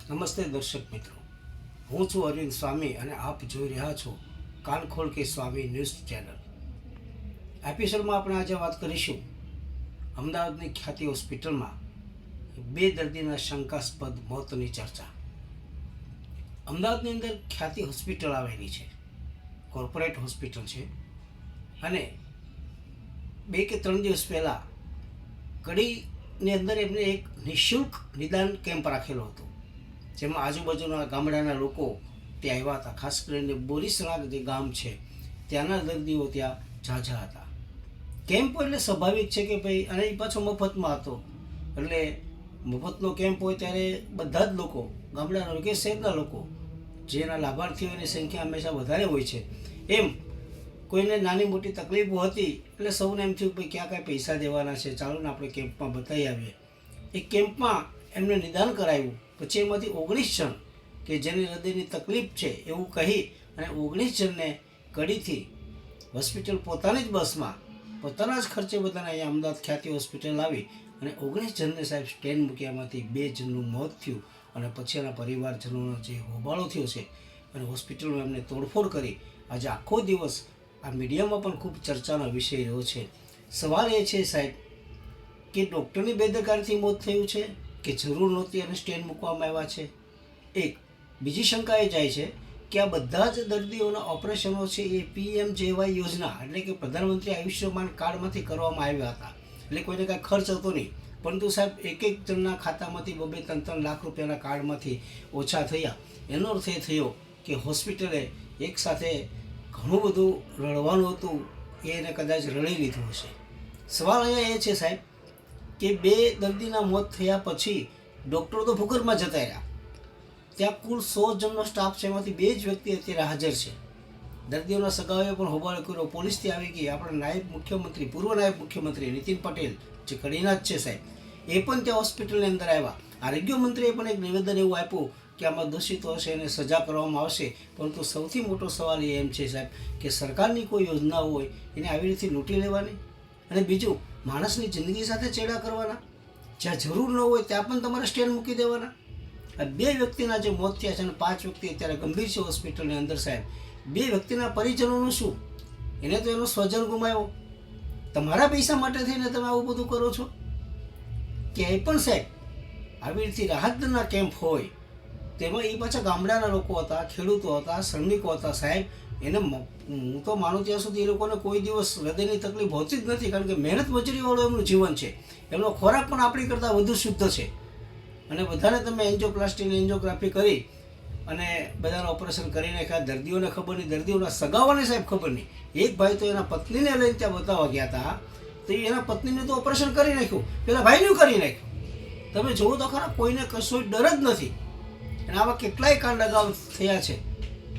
નમસ્તે દર્શક મિત્રો, હું છું અરવિંદ સ્વામી અને આપ જોઈ રહ્યા છો કાન ખોલ કે સ્વામી ન્યૂઝ ચેનલ. એપિસોડમાં આપણે આજે વાત કરીશું અમદાવાદની ખ્યાતિ હોસ્પિટલમાં 2 દર્દીના શંકાસ્પદ મોતની ચર્ચા. અમદાવાદની અંદર ખ્યાતિ હોસ્પિટલ આવેલી છે, કોર્પોરેટ હોસ્પિટલ છે અને 2 કે 3 દિવસ પહેલાં કડીની અંદર એમને એક નિઃશુલ્ક નિદાન કેમ્પ રાખેલો હતો, જેમાં આજુબાજુના ગામડાના લોકો ત્યાં આવ્યા હતા. ખાસ કરીને બોરીસણા જે ગામ છે ત્યાંના દર્દીઓ ત્યાં ઝાઝા હતા. કેમ્પ એટલે સ્વાભાવિક છે કે ભાઈ, અને એ પાછો મફતમાં હતો, એટલે મફતનો કેમ્પ હોય ત્યારે બધા જ લોકો, ગામડાના કે શહેરના લોકો, જેના લાભાર્થીઓની સંખ્યા હંમેશા વધારે હોય છે, એમ કોઈને નાની મોટી તકલીફો હતી એટલે સૌને એમ થયું ભાઈ ક્યાં કાંઈ પૈસા દેવાના છે, ચાલો ને આપણે કેમ્પમાં બતાવી આવીએ. એ કેમ્પમાં એમને નિદાન કરાવ્યું. પછી એમાંથી 19 જણ કે જેની હૃદયની તકલીફ છે એવું કહી અને 19 જણને કડીથી હોસ્પિટલ પોતાની જ બસમાં પોતાના જ ખર્ચે બધાને અહીંયા અમદાવાદ ખ્યાતિ હોસ્પિટલ આવી અને 19 જણને સાહેબ સ્ટેન્ડ મૂક્યામાંથી 2 જણનું મોત થયું. અને પછી એના પરિવારજનોનો જે હોબાળો થયો છે અને હોસ્પિટલમાં એમને તોડફોડ કરી આજે આખો દિવસ આ મીડિયામાં પણ ખૂબ ચર્ચાનો વિષય રહ્યો છે. સવાલ એ છે સાહેબ કે ડૉક્ટરની બેદરકારીથી મોત થયું છે કે જરૂર નહોતી અને સ્ટેન્ડ મૂકવામાં આવ્યા છે. એક બીજી શંકા એ જાય છે કે આ બધા જ દર્દીઓના ઓપરેશનો છે એ PMJY યોજના એટલે કે પ્રધાનમંત્રી આયુષ્યમાન કાર્ડમાંથી કરવામાં આવ્યા હતા, એટલે કોઈને કાંઈ ખર્ચ હતો નહીં. પરંતુ સાહેબ એક જણના ખાતામાંથી 2-3 લાખ રૂપિયાના કાર્ડમાંથી ઓછા થયા. એનો અર્થ એ થયો કે હોસ્પિટલે એકસાથે ઘણું બધું રડવાનું હતું, એને કદાચ રડી લીધું હશે. સવાલ અહીંયા એ છે સાહેબ કે 2 દર્દીના મોત થયા પછી ડૉક્ટરો તો ભૂગર્ભમાં જતા રહ્યા. ત્યાં કુલ 100 જણનો સ્ટાફ છે, એમાંથી 2 જ વ્યક્તિ અત્યારે હાજર છે. દર્દીઓના સગાઓએ પણ હોબાળો કર્યો, પોલીસ ત્યાં આવી ગઈ. આપણા નાયબ મુખ્યમંત્રી, પૂર્વ નાયબ મુખ્યમંત્રી નીતિન પટેલ, જે કડીના જ છે સાહેબ, એ પણ ત્યાં હોસ્પિટલની અંદર આવ્યા. આરોગ્ય મંત્રીએ પણ એક નિવેદન એવું આપ્યું કે આમાં દોષિતો હશે એને સજા કરવામાં આવશે. પરંતુ સૌથી મોટો સવાલ એમ છે સાહેબ કે સરકારની કોઈ યોજના હોય એને આવી રીતે લૂંટી લેવાની, અને બીજું માણસની જિંદગી સાથે ચેડા કરવાના. જ્યાં જરૂર ન હોય ત્યાં પણ તમારે સ્ટેન્ડ મૂકી દેવાના. આ 2 વ્યક્તિના જે મોત થયા છે અને 5 વ્યક્તિ અત્યારે ગંભીર છે હોસ્પિટલની અંદર સાહેબ. 2 વ્યક્તિના પરિજનોનું શું? એને તો એનો સ્વજન ગુમાવ્યો. તમારા પૈસા માટે થઈને તમે આવું બધું કરો છો. ક્યાંય પણ સાહેબ આવી રીતે રાહતના કેમ્પ હોય તેમાં એ પાછા ગામડાના લોકો હતા, ખેડૂતો હતા, શ્રમિકો હતા સાહેબ. એને હું તો માનું ત્યાં સુધી એ લોકોને કોઈ દિવસ હૃદયની તકલીફ હોતી જ નથી, કારણ કે મહેનત મજૂરીવાળું એમનું જીવન છે. એમનો ખોરાક પણ આપણી કરતાં વધુ શુદ્ધ છે. અને બધાને તમે એન્જિયોપ્લાસ્ટીની એન્જિયોગ્રાફી કરી અને બધાને ઓપરેશન કરી નાખ્યા. દર્દીઓને ખબર નહીં, દર્દીઓના સગાઓને સાહેબ ખબર નહીં. એક ભાઈ તો એના પત્નીને લઈને ત્યાં બતાવવા ગયા હતા, તો એના પત્નીને તો ઓપરેશન કરી નાખ્યું, પેલા ભાઈનું કરી નાખ્યું. તમે જુઓ તો ખરા, કોઈને કશો ડર જ નથી. અને આવા કેટલાય કાંડ અગાઉ થયા છે,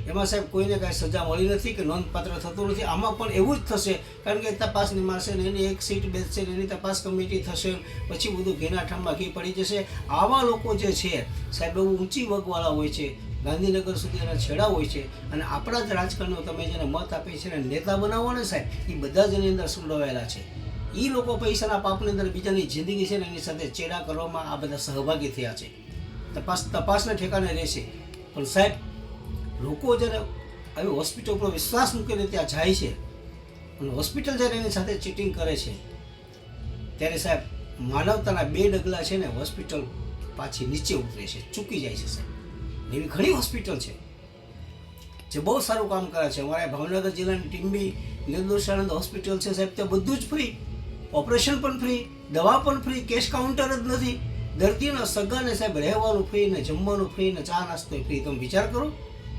એમાં સાહેબ કોઈને કાંઈ સજા મળી નથી કે નોંધપાત્ર થતું નથી. આમાં પણ એવું જ થશે, કારણ કે તપાસની મારશે ને એની એક સીટ બેસશે ને એની તપાસ કમિટી થશે, પછી બધું ઘીના ઠામમાં ઘી પડી જશે. આવા લોકો જે છે સાહેબ બહુ ઊંચી વર્ગવાળા હોય છે, ગાંધીનગર સુધી એના છેડા હોય છે. અને આપણા જ રાજકારણીઓ તમે જેને મત આપે છે ને નેતા બનાવો ને સાહેબ, એ બધા જ એની અંદર સંડોવાયેલા છે. એ લોકો પૈસાના પાપની અંદર બીજાની જિંદગી છે ને એની સાથે ચેડા કરવામાં આ બધા સહભાગી થયા છે. તપાસના ઠેકાને રહેશે. પણ સાહેબ લોકો જ્યારે આવી હોસ્પિટલ પર વિશ્વાસ મૂકીને ત્યાં જાય છે અને હોસ્પિટલ જ્યારે એની સાથે ચીટિંગ કરે છે, ત્યારે સાહેબ માનવતાના 2 ડગલા છે ને હોસ્પિટલ પાછી નીચે ઉતરે છે, ચૂકી જાય છે સાહેબ. એવી ઘણી હોસ્પિટલ છે જે બહુ સારું કામ કરે છે. અમારા ભાવનગર જિલ્લાની ટીમ્બી નિર્દોષાનંદ હોસ્પિટલ છે સાહેબ, ત્યાં બધું જ ફ્રી, ઓપરેશન પણ ફ્રી, દવા પણ ફ્રી, કેશ કાઉન્ટર જ નથી. દર્દીઓના સગાને સાહેબ રહેવાનું ફ્રી ને જમવાનું ફ્રી ને ચા નાસ્તો ફ્રી. તમે વિચાર કરો,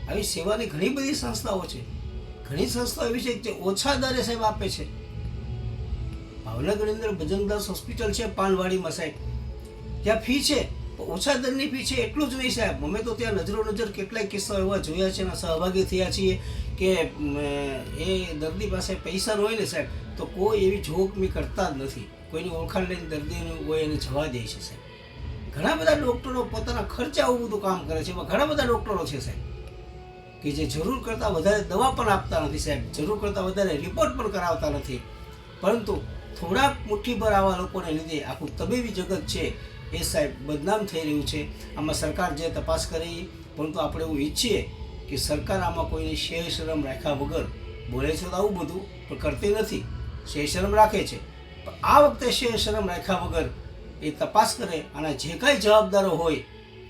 આવી સેવાની ઘણી બધી સંસ્થાઓ છે. ઘણી સંસ્થાઓ એવી છે જે ઓછા દરે સાહેબ આપે છે. ભાવનગરની અંદર ભજનદાસ હોસ્પિટલ છે પાનવાડીમાં સાહેબ, ત્યાં ફી છે, ઓછા દરની ફી છે. એટલું જ નહીં સાહેબ, અમે તો ત્યાં નજર કેટલાય કિસ્સાઓ એવા જોયા છે અને સહભાગી થયા છીએ કે એ દર્દી પાસે પૈસા હોય ને સાહેબ તો કોઈ એવી જોખમી કરતા જ નથી. કોઈની ઓળખાણ લઈને દર્દીનું હોય એને જવા દે છે સાહેબ. ઘણા બધા ડૉક્ટરો પોતાના ખર્ચે આવું બધું કામ કરે છે. એમાં ઘણા બધા ડૉક્ટરો છે સાહેબ કે જે જરૂર કરતાં વધારે દવા પણ આપતા નથી સાહેબ, જરૂર કરતાં વધારે રિપોર્ટ પણ કરાવતા નથી. પરંતુ થોડાક મુઠ્ઠીભર આવા લોકોને લીધે આખું તબીબી જગત છે એ સાહેબ બદનામ થઈ રહ્યું છે. આમાં સરકાર જે તપાસ કરી, પરંતુ આપણે એવું ઈચ્છીએ કે સરકાર આમાં કોઈની શેર શરમ રાખ્યા વગર બોલે છે તો આવું બધું પણ કરતી નથી, શેર શરમ રાખે છે. પણ આ વખતે શેર શરમ રાખ્યા વગર એ તપાસ કરે. અને જે કાંઈ જવાબદારો હોય,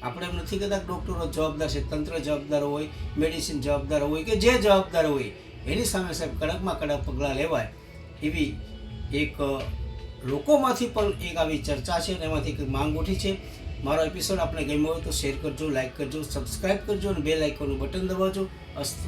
આપણે એમ નથી કહેતા ડૉક્ટરો જવાબદાર છે, તંત્ર જવાબદાર હોય, મેડિસિન જવાબદાર હોય કે જે જવાબદાર હોય, એની સામે સાહેબ કડકમાં કડક પગલાં લેવાય એવી એક લોકોમાંથી પણ એક આવી ચર્ચા છે અને એમાંથી એક માંગ ઉઠી છે. મારો એપિસોડ આપણે ગમ્યો હોય તો શેર કરજો, લાઇક કરજો, સબસ્ક્રાઈબ કરજો અને બેલ આઇકોનનું બટન દબાવજો. અસ્તુ.